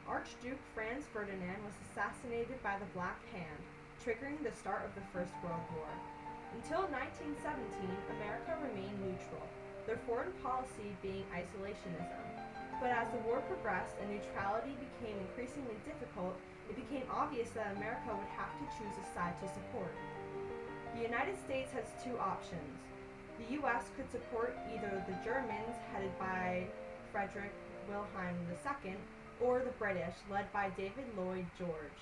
Archduke Franz Ferdinand was assassinated by the Black Hand, triggering the start of the First World War. Until 1917, America remained neutral, their foreign policy being isolationism. But as the war progressed and neutrality became increasingly difficult, it became obvious that America would have to choose a side to support. The United States has two options. The U.S. could support either the Germans, headed by Frederick Wilhelm II, or the British, led by David Lloyd George.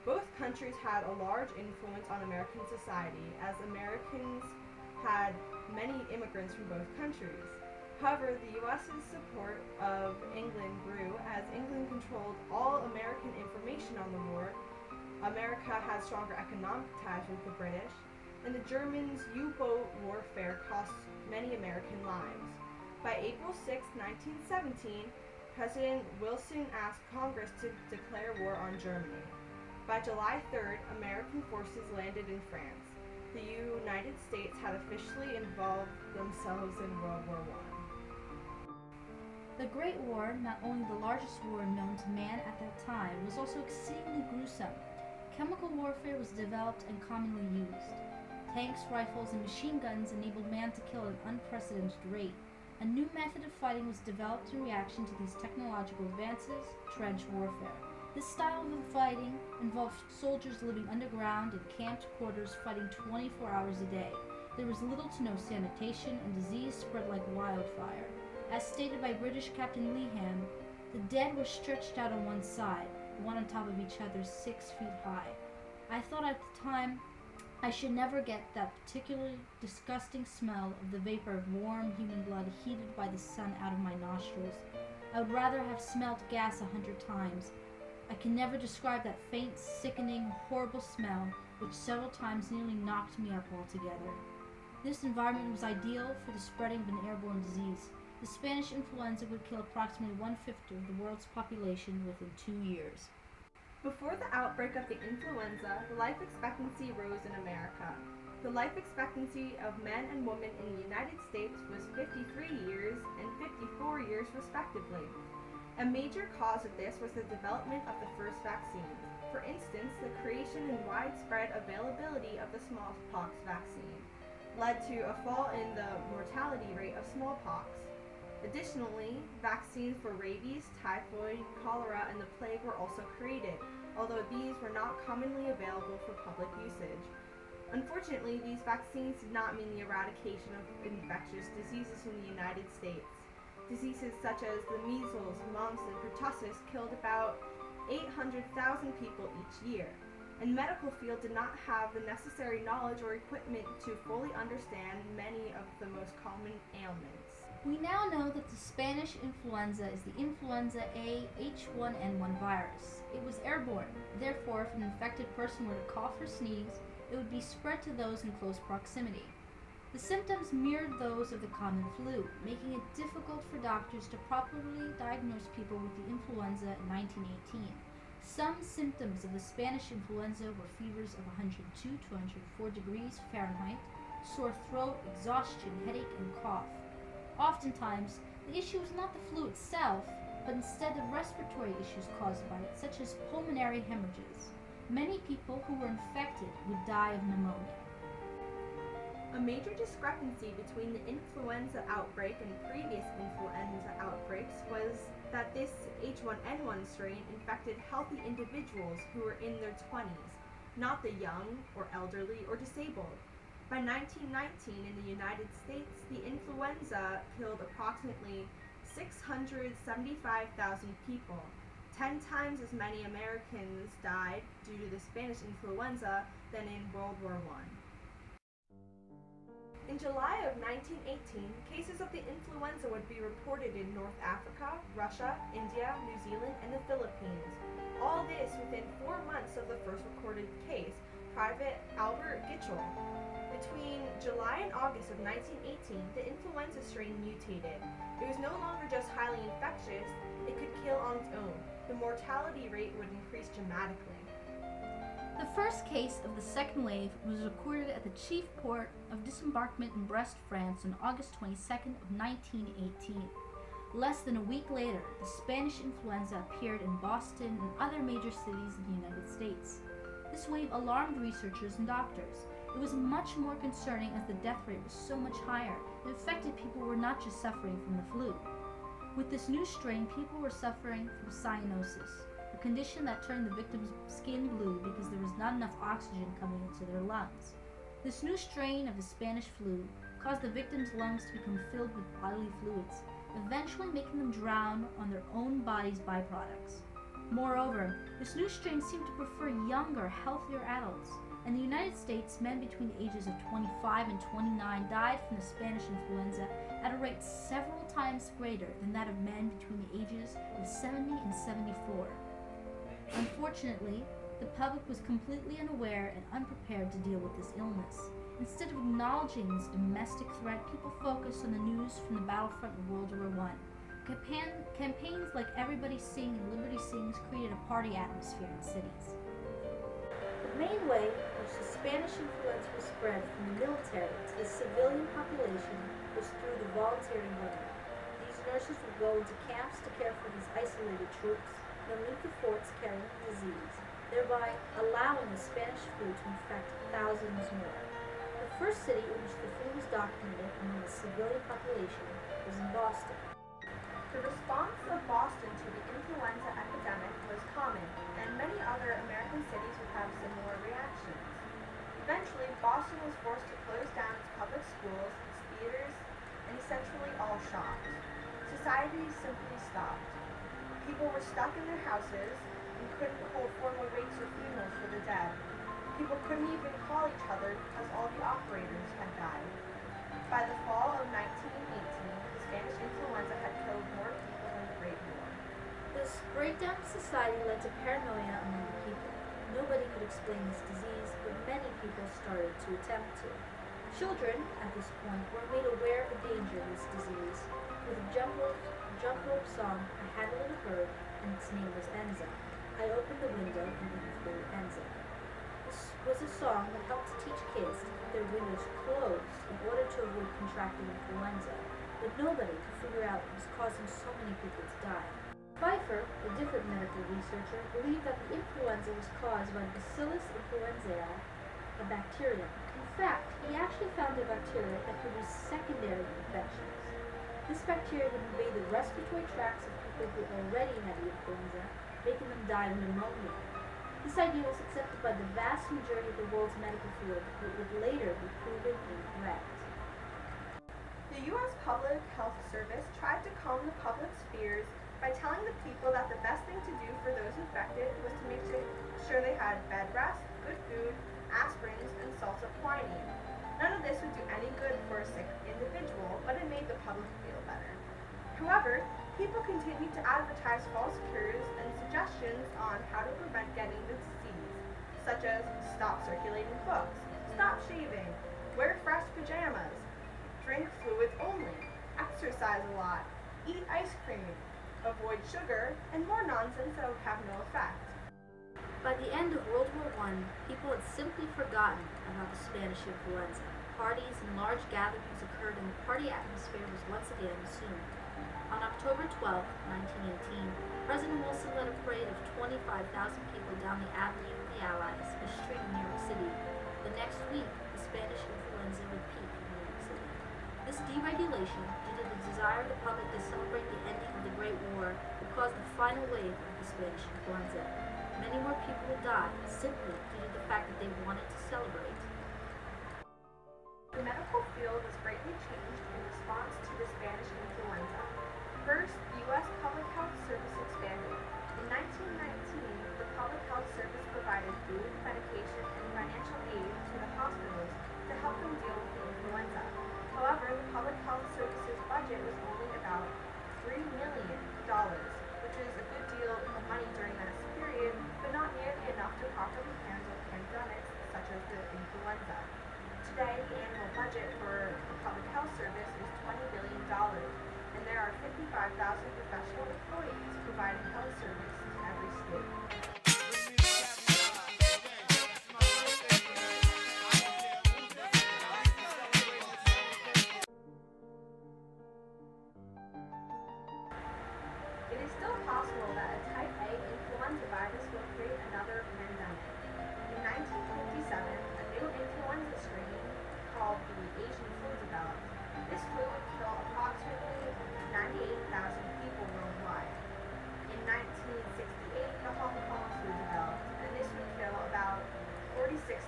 Both countries had a large influence on American society, as Americans had many immigrants from both countries. However, the U.S.'s support of England grew as England controlled all American information on the war. America had stronger economic ties with the British, and the Germans' U-boat warfare cost many American lives. By April 6, 1917, President Wilson asked Congress to declare war on Germany. By July 3rd, American forces landed in France. The United States had officially involved themselves in World War I. The Great War, not only the largest war known to man at that time, was also exceedingly gruesome. Chemical warfare was developed and commonly used. Tanks, rifles, and machine guns enabled man to kill at an unprecedented rate. A new method of fighting was developed in reaction to these technological advances: trench warfare. This style of fighting involved soldiers living underground in camped quarters fighting 24 hours a day. There was little to no sanitation, and disease spread like wildfire. As stated by British Captain Lehan, the dead were stretched out on one side, one on top of each other 6 feet high. I thought at the time I should never get that particularly disgusting smell of the vapor of warm human blood heated by the sun out of my nostrils. I would rather have smelled gas 100 times. I can never describe that faint, sickening, horrible smell which several times nearly knocked me up altogether. This environment was ideal for the spreading of an airborne disease. The Spanish influenza would kill approximately 1/5 of the world's population within 2 years. Before the outbreak of the influenza, the life expectancy rose in America. The life expectancy of men and women in the United States was 53 years and 54 years respectively. A major cause of this was the development of the first vaccines. For instance, the creation and widespread availability of the smallpox vaccine led to a fall in the mortality rate of smallpox. Additionally, vaccines for rabies, typhoid, cholera, and the plague were also created, although these were not commonly available for public usage. Unfortunately, these vaccines did not mean the eradication of infectious diseases in the United States. Diseases such as the measles, mumps, and pertussis killed about 800,000 people each year, and the medical field did not have the necessary knowledge or equipment to fully understand many of the most common ailments. We now know that the Spanish influenza is the influenza A H1N1 virus. It was airborne. Therefore, if an infected person were to cough or sneeze, it would be spread to those in close proximity. The symptoms mirrored those of the common flu, making it difficult for doctors to properly diagnose people with the influenza in 1918. Some symptoms of the Spanish influenza were fevers of 102 to 104 degrees Fahrenheit, sore throat, exhaustion, headache, and cough. Oftentimes, the issue was not the flu itself, but instead the respiratory issues caused by it, such as pulmonary hemorrhages. Many people who were infected would die of pneumonia. A major discrepancy between the influenza outbreak and previous influenza outbreaks was that this H1N1 strain infected healthy individuals who were in their 20s, not the young or elderly or disabled. By 1919 in the United States, the influenza killed approximately 675,000 people. 10 times as many Americans died due to the Spanish influenza than in World War I. In July of 1918, cases of the influenza would be reported in North Africa, Russia, India, New Zealand, and the Philippines. All this within 4 months of the first recorded case, Private Albert Gitchell. Between July and August of 1918, the influenza strain mutated. It was no longer just highly infectious, it could kill on its own. The mortality rate would increase dramatically. The first case of the second wave was recorded at the chief port of disembarkation in Brest, France on August 22nd of 1918. Less than a week later, the Spanish influenza appeared in Boston and other major cities in the United States. This wave alarmed researchers and doctors. It was much more concerning as the death rate was so much higher. The infected people were not just suffering from the flu. With this new strain, people were suffering from cyanosis, a condition that turned the victim's skin blue because there was not enough oxygen coming into their lungs. This new strain of the Spanish flu caused the victims' lungs to become filled with bodily fluids, eventually making them drown on their own body's byproducts. Moreover, this new strain seemed to prefer younger, healthier adults. In the United States, men between the ages of 25 and 29 died from the Spanish influenza at a rate several times greater than that of men between the ages of 70 and 74. Unfortunately, the public was completely unaware and unprepared to deal with this illness. Instead of acknowledging this domestic threat, people focused on the news from the battlefront of World War I. Campaigns like Everybody Sing and Liberty Sings created a party atmosphere in cities. The main way in which the Spanish influenza was spread from the military to the civilian population was through the voluntary women. These nurses would go into camps to care for these isolated troops, then leave the forts carrying the disease, thereby allowing the Spanish flu to infect thousands more. The first city in which the flu was documented among the civilian population was in Boston. The response of Boston to the influenza epidemic was common, and many other American cities would have similar reactions. Eventually, Boston was forced to close down its public schools, its theaters, and essentially all shops. Society simply stopped. People were stuck in their houses and couldn't hold formal wakes or funerals for the dead. People couldn't even call each other because all the operators had died. By the fall of 1918, the Spanish influenza had killed more people than the Great War. This breakdown of society led to paranoia among the people. Nobody could explain this disease, but many people started to attempt to. Children, at this point, were made aware of the danger of this disease with a jump rope song, I Had a Little Bird, and its name was Enza. I opened the window and it flew Enza. This was a song that helped to teach kids to keep their windows closed in order to avoid contracting influenza, but nobody could figure out what was causing so many people to die. Pfeiffer, a different medical researcher, believed that the influenza was caused by Bacillus influenzae, a bacterium. In fact, he actually found a bacteria that produced secondary infections. This bacteria would invade the respiratory tracts of people who already had the influenza, making them die of pneumonia. This idea was accepted by the vast majority of the world's medical field, but would later be proven incorrect. The U.S. Public Health Service tried to calm the public's fears by telling the people that the best thing to do for those infected was to make sure they had bed rest, good food, aspirins, and salts of quinine. None of this would do any good for a sick individual, but it made the public feel better. However, people continued to advertise false cures and suggestions on how to prevent getting the disease, such as stop circulating books, stop shaving, wear fresh pajamas, drink fluids only, exercise a lot, eat ice cream, avoid sugar, and more nonsense that would have no effect. By the end of World War I, people had simply forgotten about the Spanish influenza. Parties and large gatherings occurred and the party atmosphere was once again assumed. On October 12, 1918, President Wilson led a parade of 25,000 people down the Avenue of the Allies, a street in New York City. The next week, the Spanish influenza would peak in New York City. This deregulation, due to the desire of the public to celebrate the ending of the Great War, would cause the final wave of the Spanish influenza. Many more people would die, simply due to the fact that they wanted to celebrate. The medical field was greatly changed in response to the Spanish influenza. First, the U.S. Public Health Service expanded. In 1919, the Public Health Service provided food, medication, and financial aid to the hospitals to help them deal with the influenza. However, the Public Health Service's budget was only about $3 million, which is a good deal of money during that period, but not nearly enough to properly handle pandemics such as the influenza. Today, the annual budget for the Public Health Service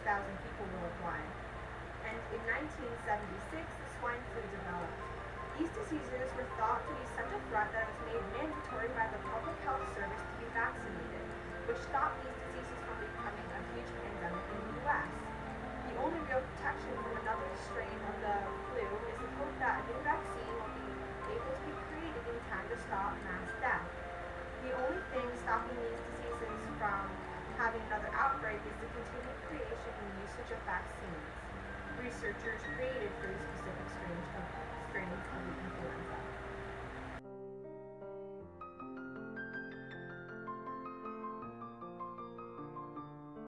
people worldwide. And in 1976, the swine flu developed. These diseases were thought to be such a threat that it was made mandatory by the Public Health Service to be vaccinated, which stopped these diseases from becoming a huge pandemic in the U.S. The only real protection from another strain of the flu is the hope that a new vaccine will be able to be created in time to stop mass death. The only thing stopping these diseases from having another outbreak is the continued creation and usage of vaccines researchers created for the specific strains of the influenza.